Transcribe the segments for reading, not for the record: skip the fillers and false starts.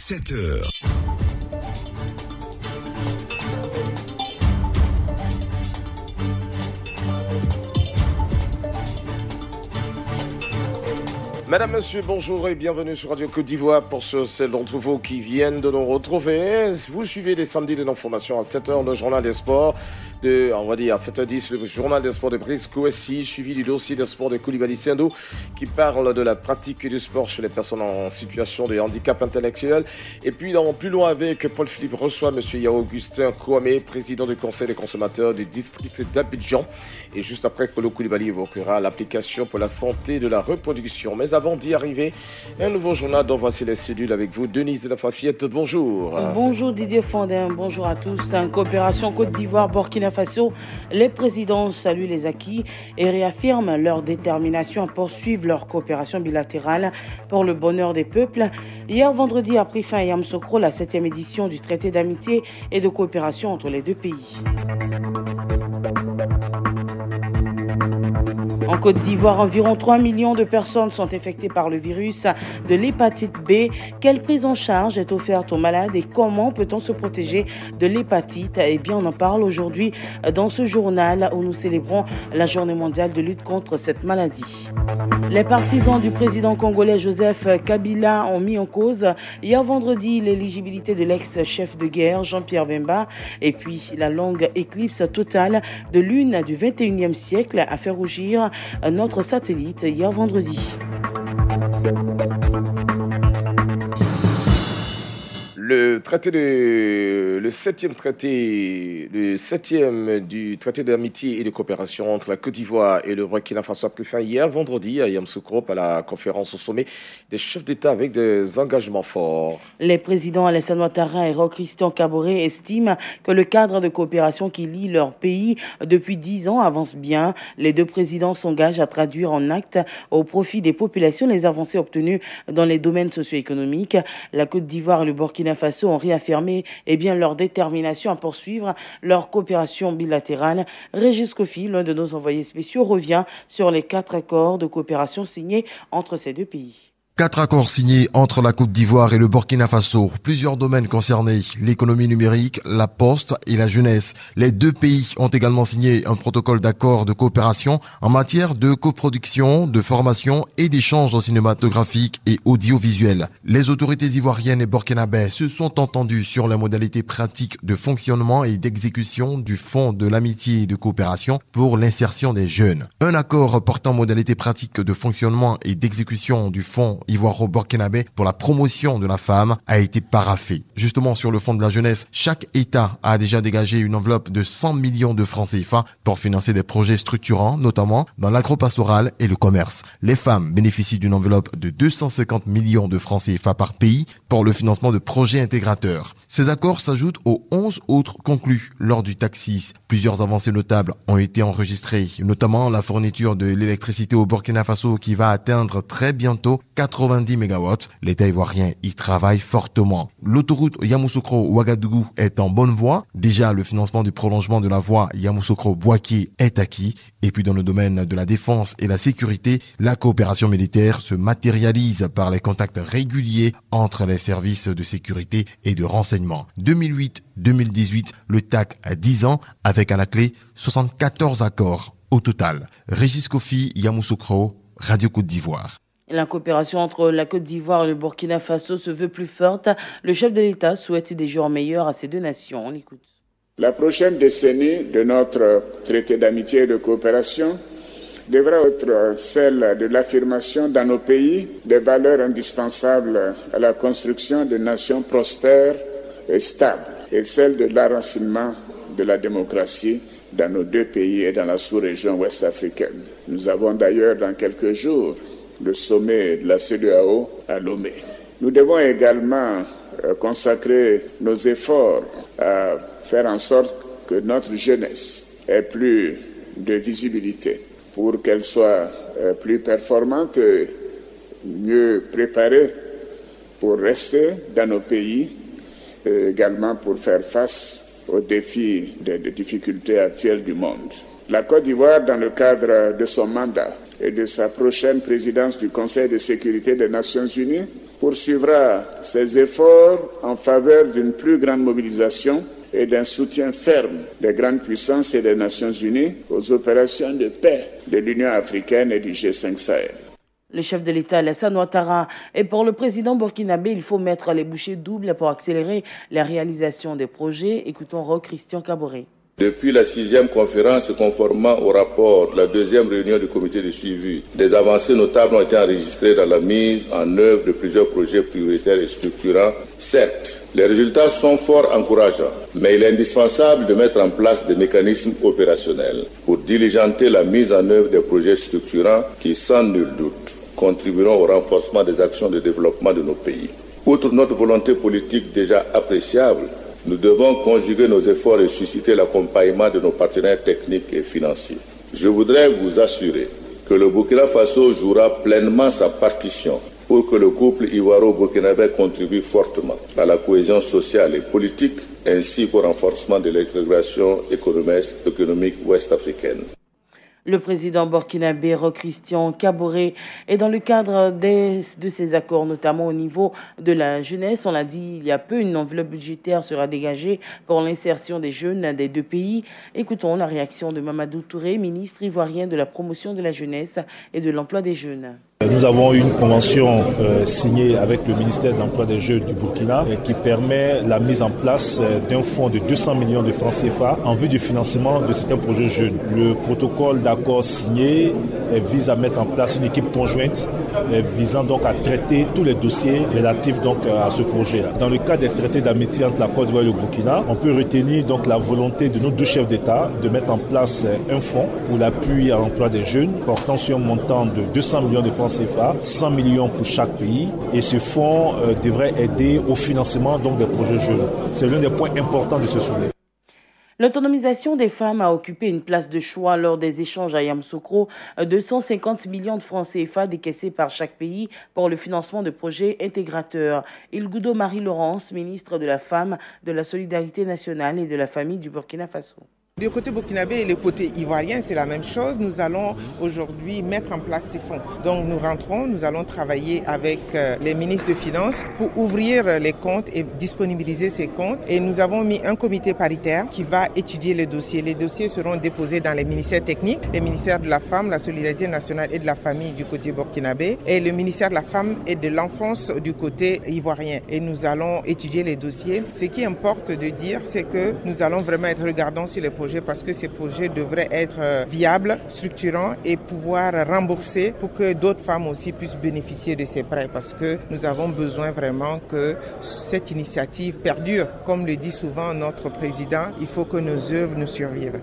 7h. Madame, monsieur, bonjour et bienvenue sur Radio Côte d'Ivoire pour celles d'entre vous qui viennent de nous retrouver. Vous suivez les samedis de l'information à 7h, le journal des sports. On va dire à 7h10, le journal des sports de Brice Kouessi, suivi du dossier des sports de Koulibaly Sendou, qui parle de la pratique du sport chez les personnes en situation de handicap intellectuel. Et puis, plus loin avec Paul Philippe reçoit M. Yao-Augustin Kouamé, président du Conseil des consommateurs du district d'Abidjan. Et juste après, Kolo Koulibaly évoquera l'application pour la santé de la reproduction. Mais avant d'y arriver, un nouveau journal dont voici les cellules avec vous. Denise Lafafiette, bonjour. Bonjour Didier Fondin, bonjour à tous. En coopération Côte d'Ivoire, Burkina Faso, les présidents saluent les acquis et réaffirment leur détermination à poursuivre leur coopération bilatérale pour le bonheur des peuples. Hier vendredi a pris fin à Yamoussoukro la 7e édition du traité d'amitié et de coopération entre les deux pays. En Côte d'Ivoire, environ 3 millions de personnes sont infectées par le virus de l'hépatite B. Quelle prise en charge est offerte aux malades et comment peut-on se protéger de l'hépatite? Eh bien, on en parle aujourd'hui dans ce journal où nous célébrons la journée mondiale de lutte contre cette maladie. Les partisans du président congolais Joseph Kabila ont mis en cause hier vendredi l'éligibilité de l'ex-chef de guerre Jean-Pierre Bemba et puis la longue éclipse totale de lune du 21e siècle a fait rougir notre satellite hier vendredi. Le septième du traité d'amitié et de coopération entre la Côte d'Ivoire et le Burkina Faso a pris fin hier vendredi à Yamoussoukro à la conférence au sommet des chefs d'État avec des engagements forts. Les présidents Alassane Ouattara et Christian Kaboré estiment que le cadre de coopération qui lie leurs pays depuis 10 ans avance bien. Les deux présidents s'engagent à traduire en actes au profit des populations les avancées obtenues dans les domaines socio-économiques. La Côte d'Ivoire et le Burkina Faso ont réaffirmé leur détermination à poursuivre leur coopération bilatérale. Régis Kofi, l'un de nos envoyés spéciaux, revient sur les 4 accords de coopération signés entre ces deux pays. 4 accords signés entre la Côte d'Ivoire et le Burkina Faso. Plusieurs domaines concernés, l'économie numérique, la poste et la jeunesse. Les deux pays ont également signé un protocole d'accord de coopération en matière de coproduction, de formation et d'échanges cinématographiques et audiovisuels. Les autorités ivoiriennes et burkinabées se sont entendues sur les modalités pratiques de fonctionnement et d'exécution du Fonds de l'amitié et de coopération pour l'insertion des jeunes. Un accord portant modalités pratiques de fonctionnement et d'exécution du Fonds ivoiro-burkinabé pour la promotion de la femme a été paraphé. Justement, sur le fonds de la jeunesse, chaque État a déjà dégagé une enveloppe de 100 millions de francs CFA pour financer des projets structurants, notamment dans l'agropastoral et le commerce. Les femmes bénéficient d'une enveloppe de 250 millions de francs CFA par pays pour le financement de projets intégrateurs. Ces accords s'ajoutent aux 11 autres conclus lors du TAC6. Plusieurs avancées notables ont été enregistrées, notamment la fourniture de l'électricité au Burkina Faso qui va atteindre très bientôt 90 MW. L'État ivoirien y travaille fortement. L'autoroute Yamoussoukro-Ouagadougou est en bonne voie. Déjà, le financement du prolongement de la voie Yamoussoukro-Bouaké est acquis. Et puis, dans le domaine de la défense et la sécurité, la coopération militaire se matérialise par les contacts réguliers entre les services de sécurité et de renseignement. 2008-2018, le TAC a 10 ans avec à la clé 74 accords au total. Régis Kofi, Yamoussoukro, Radio Côte d'Ivoire. La coopération entre la Côte d'Ivoire et le Burkina Faso se veut plus forte. Le chef de l'État souhaite des jours meilleurs à ces deux nations. On l'écoute. La prochaine décennie de notre traité d'amitié et de coopération devra être celle de l'affirmation dans nos pays des valeurs indispensables à la construction de nations prospères et stables et celle de l'enracinement de la démocratie dans nos deux pays et dans la sous-région ouest-africaine. Nous avons d'ailleurs dans quelques jours le sommet de la CEDEAO à Lomé. Nous devons également consacrer nos efforts à faire en sorte que notre jeunesse ait plus de visibilité pour qu'elle soit plus performante et mieux préparée pour rester dans nos pays et également pour faire face aux défis des difficultés actuelles du monde. La Côte d'Ivoire, dans le cadre de son mandat et de sa prochaine présidence du Conseil de sécurité des Nations Unies, poursuivra ses efforts en faveur d'une plus grande mobilisation et d'un soutien ferme des grandes puissances et des Nations Unies aux opérations de paix de l'Union africaine et du G5 Sahel. Le chef de l'État, Alassane Ouattara, et pour le président burkinabé, il faut mettre les bouchées doubles pour accélérer la réalisation des projets. Écoutons Christian Caboret. Depuis la 6e conférence conformément au rapport de la 2e réunion du comité de suivi, des avancées notables ont été enregistrées dans la mise en œuvre de plusieurs projets prioritaires et structurants. Certes, les résultats sont fort encourageants, mais il est indispensable de mettre en place des mécanismes opérationnels pour diligenter la mise en œuvre des projets structurants qui, sans nul doute, contribueront au renforcement des actions de développement de nos pays. Outre notre volonté politique déjà appréciable, nous devons conjuguer nos efforts et susciter l'accompagnement de nos partenaires techniques et financiers. Je voudrais vous assurer que le Burkina Faso jouera pleinement sa partition pour que le couple ivoiro-burkinabé contribue fortement à la cohésion sociale et politique ainsi qu'au renforcement de l'intégration économique ouest-africaine. Le président burkinabé Christian Caboret est dans le cadre de ces accords, notamment au niveau de la jeunesse. On l'a dit il y a peu, une enveloppe budgétaire sera dégagée pour l'insertion des jeunes des deux pays. Écoutons la réaction de Mamadou Touré, ministre ivoirien de la promotion de la jeunesse et de l'emploi des jeunes. Nous avons une convention signée avec le ministère de l'Emploi des Jeunes du Burkina qui permet la mise en place d'un fonds de 200 millions de francs CFA en vue du financement de certains projets jeunes. Le protocole d'accord signé vise à mettre en place une équipe conjointe visant donc à traiter tous les dossiers relatifs donc à ce projet-là. Dans le cas des traités d'amitié entre la Côte d'Ivoire et le Burkina, on peut retenir donc la volonté de nos deux chefs d'État de mettre en place un fonds pour l'appui à l'emploi des jeunes portant sur un montant de 200 millions de francs CFA, 100 millions pour chaque pays, et ce fonds devrait aider au financement donc des projets jeunes. C'est l'un des points importants de ce sommet. L'autonomisation des femmes a occupé une place de choix lors des échanges à Yamoussoukro. 250 millions de francs CFA décaissés par chaque pays pour le financement de projets intégrateurs. Ilgoudo Marie-Laurence, ministre de la Femme, de la Solidarité nationale et de la Famille du Burkina Faso. Du côté burkinabé et le côté ivoirien, c'est la même chose. Nous allons aujourd'hui mettre en place ces fonds. Donc nous allons travailler avec les ministres de Finances pour ouvrir les comptes et disponibiliser ces comptes. Et nous avons mis un comité paritaire qui va étudier les dossiers. Les dossiers seront déposés dans les ministères techniques, les ministères de la Femme, la Solidarité nationale et de la Famille du côté burkinabé et le ministère de la Femme et de l'Enfance du côté ivoirien. Et nous allons étudier les dossiers. Ce qui importe de dire, c'est que nous allons vraiment être regardants sur les projets parce que ces projets devraient être viables, structurants et pouvoir rembourser pour que d'autres femmes aussi puissent bénéficier de ces prêts parce que nous avons besoin vraiment que cette initiative perdure. Comme le dit souvent notre président, il faut que nos œuvres nous survivent.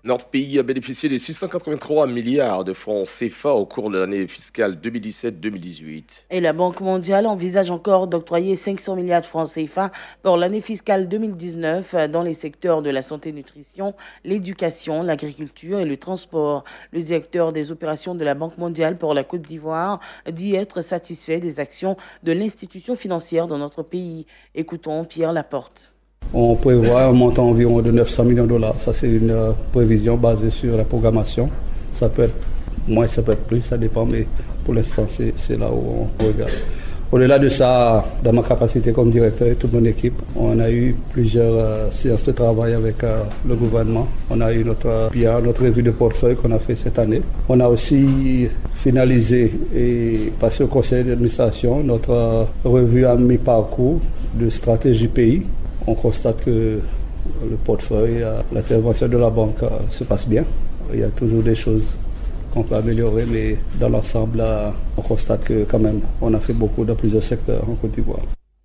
Notre pays a bénéficié de 683 milliards de francs CFA au cours de l'année fiscale 2017-2018. Et la Banque mondiale envisage encore d'octroyer 500 milliards de francs CFA pour l'année fiscale 2019 dans les secteurs de la santé-nutrition, l'éducation, l'agriculture et le transport. Le directeur des opérations de la Banque mondiale pour la Côte d'Ivoire dit être satisfait des actions de l'institution financière dans notre pays. Écoutons Pierre Laporte. On prévoit un montant environ de 900 millions de dollars. Ça, c'est une prévision basée sur la programmation. Ça peut être moins, ça peut être plus, ça dépend, mais pour l'instant, c'est là où on regarde. Au-delà de ça, dans ma capacité comme directeur et toute mon équipe, on a eu plusieurs séances de travail avec le gouvernement. On a eu notre revue de portefeuille qu'on a fait cette année. On a aussi finalisé et passé au conseil d'administration notre revue à mi-parcours de stratégie pays. On constate que le portefeuille, l'intervention de la banque se passe bien. Il y a toujours des choses qu'on peut améliorer, mais dans l'ensemble, on constate que quand même, on a fait beaucoup dans plusieurs secteurs en Côte d'Ivoire.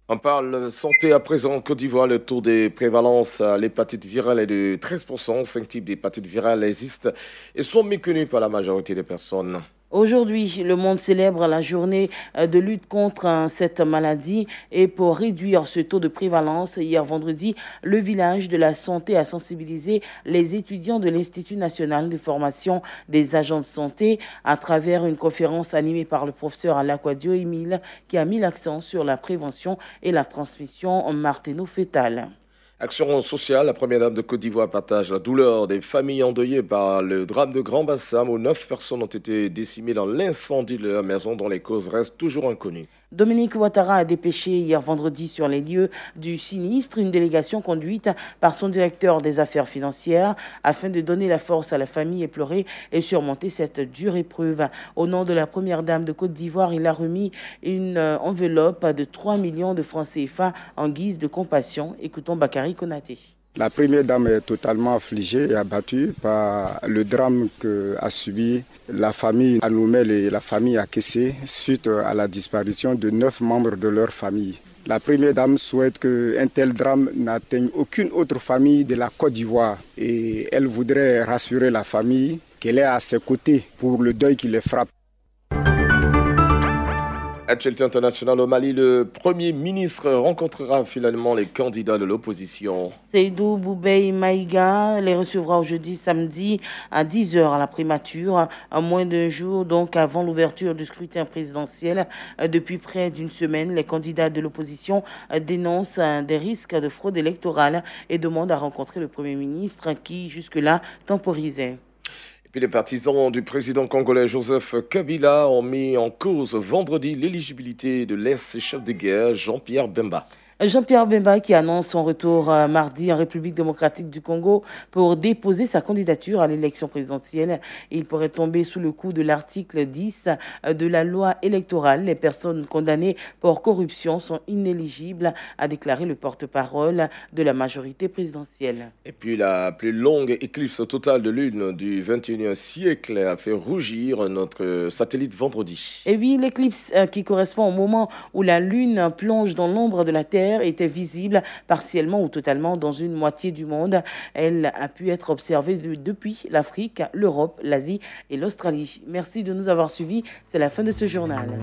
On parle santé à présent en Côte d'Ivoire. Le taux de prévalence à l'hépatite virale est de 13%. 5 types d'hépatite virale existent et sont méconnus par la majorité des personnes. Aujourd'hui, le monde célèbre la journée de lutte contre cette maladie et pour réduire ce taux de prévalence, hier vendredi, le village de la santé a sensibilisé les étudiants de l'Institut national de formation des agents de santé à travers une conférence animée par le professeur Alakwadio Emile qui a mis l'accent sur la prévention et la transmission marténo-fétale. Action sociale, la première dame de Côte d'Ivoire partage la douleur des familles endeuillées par le drame de Grand Bassam où 9 personnes ont été décimées dans l'incendie de leur maison dont les causes restent toujours inconnues. Dominique Ouattara a dépêché hier vendredi sur les lieux du sinistre une délégation conduite par son directeur des affaires financières afin de donner la force à la famille éplorée et surmonter cette dure épreuve. Au nom de la première dame de Côte d'Ivoire, il a remis une enveloppe de 3 millions de francs CFA en guise de compassion. Écoutons Bakary Konaté. La première dame est totalement affligée et abattue par le drame qu'a subi la famille Anoumel et la famille Akessé suite à la disparition de 9 membres de leur famille. La première dame souhaite qu'un tel drame n'atteigne aucune autre famille de la Côte d'Ivoire et elle voudrait rassurer la famille qu'elle est à ses côtés pour le deuil qui les frappe. Actualité internationale au Mali, le Premier ministre rencontrera finalement les candidats de l'opposition. Seydou Boubei Maïga les recevra jeudi samedi à 10h à la primature, à moins d'un jour donc avant l'ouverture du scrutin présidentiel. Depuis près d'une semaine, les candidats de l'opposition dénoncent des risques de fraude électorale et demandent à rencontrer le Premier ministre qui jusque-là temporisait. Puis les partisans du président congolais Joseph Kabila ont mis en cause vendredi l'éligibilité de l'ex-chef de guerre Jean-Pierre Bemba. Jean-Pierre Bemba qui annonce son retour mardi en République démocratique du Congo pour déposer sa candidature à l'élection présidentielle. Il pourrait tomber sous le coup de l'article 10 de la loi électorale. Les personnes condamnées pour corruption sont inéligibles, a déclaré le porte-parole de la majorité présidentielle. Et puis la plus longue éclipse totale de lune du 21e siècle a fait rougir notre satellite vendredi. Et oui, l'éclipse qui correspond au moment où la lune plonge dans l'ombre de la Terre était visible partiellement ou totalement dans une moitié du monde. Elle a pu être observée depuis l'Afrique, l'Europe, l'Asie et l'Australie. Merci de nous avoir suivis. C'est la fin de ce journal.